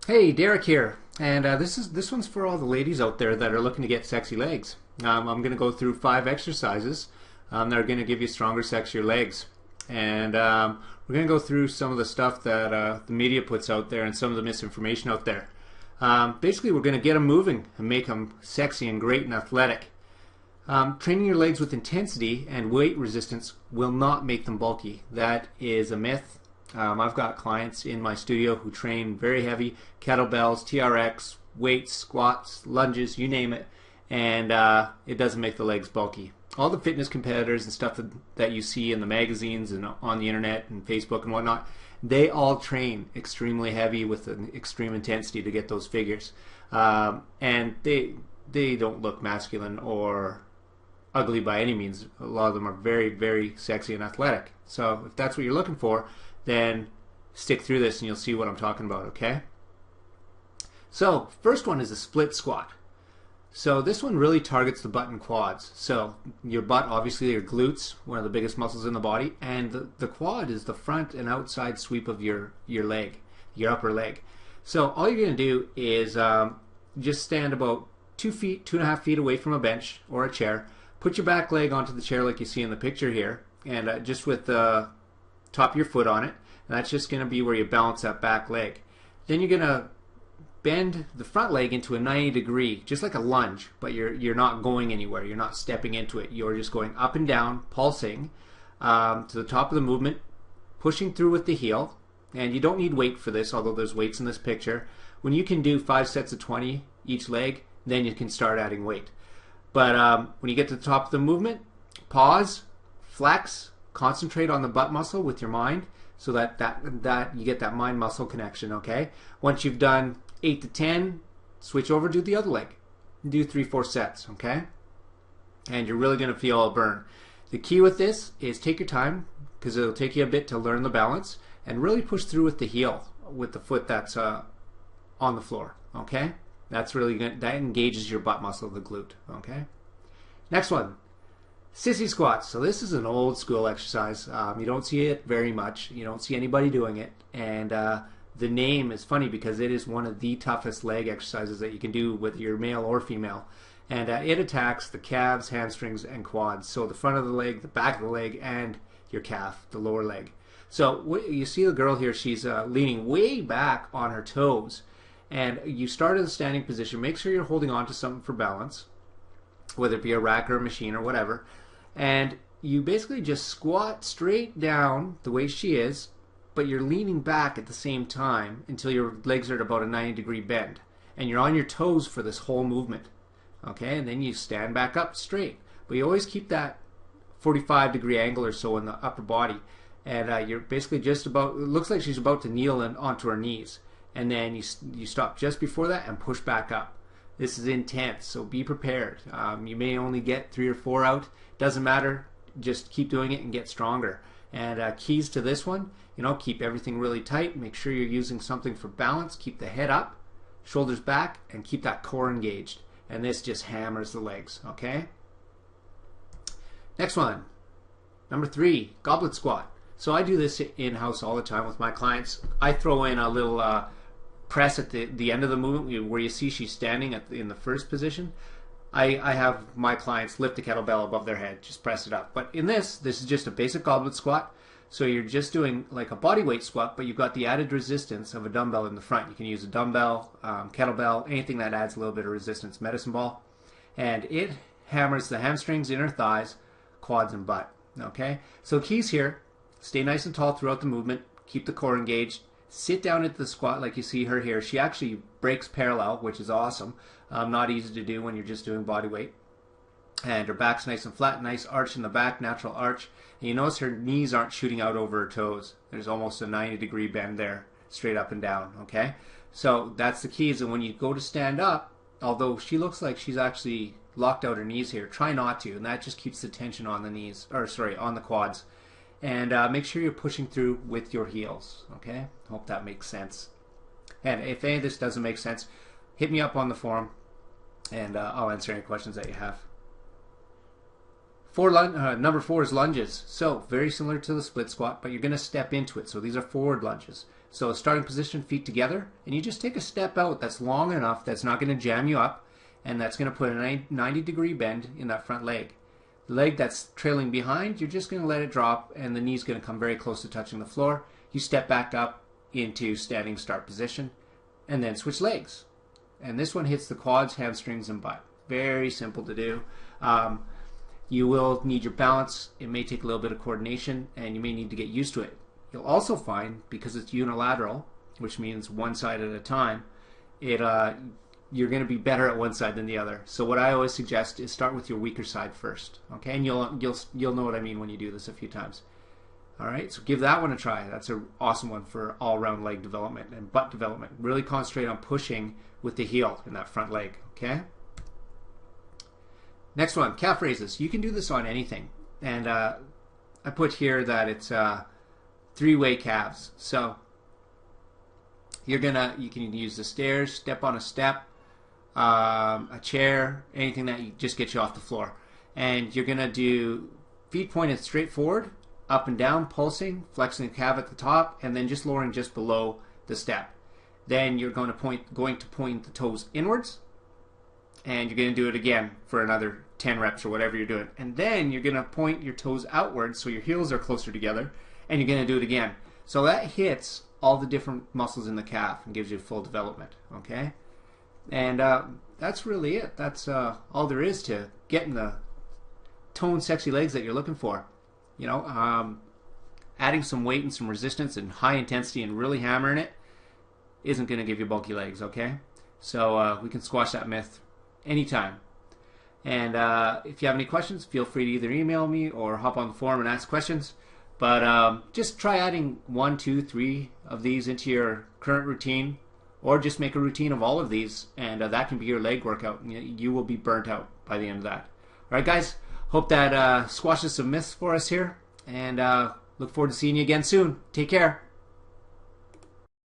Hey, Derek here, and this one's for all the ladies out there that are looking to get sexy legs. I'm going to go through 5 exercises that are going to give you stronger, sexier legs, and we're going to go through some of the stuff that the media puts out there and some of the misinformation out there. Basically, we're going to get them moving and make them sexy and great and athletic. Training your legs with intensity and weight resistance will not make them bulky. That is a myth. I've got clients in my studio who train very heavy kettlebells, TRX, weights, squats, lunges, you name it, and it doesn't make the legs bulky. All the fitness competitors and stuff that you see in the magazines and on the internet and Facebook and whatnot, they all train extremely heavy with an extreme intensity to get those figures, and they don't look masculine or ugly by any means. A lot of them are very, very sexy and athletic. So if that's what you're looking for, then stick through this and you'll see what I'm talking about, okay? So, first one is a split squat. So this one really targets the butt and quads. So your butt, obviously your glutes, one of the biggest muscles in the body, and the quad is the front and outside sweep of your leg, your upper leg. So all you're going to do is just stand about 2 feet, 2.5 feet away from a bench or a chair. Put your back leg onto the chair like you see in the picture here, and just with the top of your foot on it, and that's just going to be where you balance that back leg. Then you're going to bend the front leg into a 90-degree, just like a lunge, but you're not going anywhere. You're not stepping into it. You're just going up and down, pulsing to the top of the movement, pushing through with the heel. And you don't need weight for this, although there's weights in this picture. When you can do 5 sets of 20 each leg, then you can start adding weight. But when you get to the top of the movement, pause, flex, concentrate on the butt muscle with your mind so that you get that mind muscle connection, okay? Once you've done 8 to 10, switch over to the other leg. Do 3-4 sets, okay? And you're really going to feel a burn. The key with this is take your time, because it'll take you a bit to learn the balance, and really push through with the heel, with the foot that's on the floor, okay? That's really good. That engages your butt muscle, the glute, okay? Next one. Sissy squats. So this is an old school exercise. You don't see it very much. You don't see anybody doing it. And the name is funny because it is one of the toughest leg exercises that you can do with your male or female. And it attacks the calves, hamstrings, and quads. So the front of the leg, the back of the leg, and your calf, the lower leg. So you see the girl here, she's leaning way back on her toes. And you start in the standing position. Make sure you're holding on to something for balance, whether it be a rack or a machine or whatever. And you basically just squat straight down the way she is, but you're leaning back at the same time until your legs are at about a 90-degree bend. And you're on your toes for this whole movement. Okay, and then you stand back up straight. But you always keep that 45-degree angle or so in the upper body. And you're basically just about, it looks like she's about to kneel onto her knees. And then you stop just before that and push back up. This is intense, so be prepared. You may only get 3 or 4 out. Doesn't matter. Just keep doing it and get stronger. And keys to this one, keep everything really tight. Make sure you're using something for balance. Keep the head up, shoulders back, and keep that core engaged. And this just hammers the legs, okay? Next one, number 3, goblet squat. So I do this in-house all the time with my clients. I throw in a little press at the end of the movement where you see she's standing in the first position. I have my clients lift the kettlebell above their head, just press it up. But in this is just a basic goblet squat. So you're just doing like a body weight squat, but you've got the added resistance of a dumbbell in the front. You can use a dumbbell, kettlebell, anything that adds a little bit of resistance, medicine ball. And it hammers the hamstrings, inner thighs, quads, and butt. Okay? So keys here, stay nice and tall throughout the movement, keep the core engaged, sit down into the squat like you see her here. She actually breaks parallel, which is awesome. Not easy to do when you're just doing body weight. And her back's nice and flat, nice arch in the back, natural arch. And you notice her knees aren't shooting out over her toes. There's almost a 90-degree bend there, straight up and down, okay? So that's the keys. And when you go to stand up, although she looks like she's actually locked out her knees here, try not to. And that just keeps the tension on the knees, on the quads. And make sure you're pushing through with your heels, okay? Hope that makes sense. And if any of this doesn't make sense, hit me up on the forum, and I'll answer any questions that you have. Number 4 is lunges. So very similar to the split squat, but you're going to step into it. So these are forward lunges. So starting position, feet together, and you just take a step out that's long enough that's not going to jam you up, and that's going to put a 90-degree bend in that front leg. The leg that's trailing behind, you're just going to let it drop, and the knee's going to come very close to touching the floor. You step back up into standing start position, and then switch legs. And this one hits the quads, hamstrings, and butt. Very simple to do. You will need your balance. It may take a little bit of coordination, and you may need to get used to it. You'll also find, because it's unilateral, which means one side at a time, you're going to be better at one side than the other. So what I always suggest is start with your weaker side first, okay? And you'll know what I mean when you do this a few times. All right, so give that one a try. That's an awesome one for all-round leg development and butt development. Really concentrate on pushing with the heel in that front leg, okay? Next one, calf raises. You can do this on anything. And I put here that it's 3-way calves. So you can use the stairs, step on a step, a chair, anything that just gets you off the floor. And you're going to do feet pointed straight forward, up and down, pulsing, flexing the calf at the top, and then just lowering just below the step. Then you're going to point the toes inwards, and you're going to do it again for another 10 reps or whatever you're doing. And then you're going to point your toes outwards so your heels are closer together, and you're going to do it again. So that hits all the different muscles in the calf and gives you full development, okay? And that's really it. That's all there is to getting the toned, sexy legs that you're looking for. You know, adding some weight and some resistance and high intensity and really hammering it isn't going to give you bulky legs, okay? So we can squash that myth anytime. And if you have any questions, feel free to either email me or hop on the forum and ask questions. But just try adding 1, 2, 3 of these into your current routine, or just make a routine of all of these, and that can be your leg workout. You will be burnt out by the end of that. All right, guys. Hope that squashes some myths for us here, and look forward to seeing you again soon. Take care.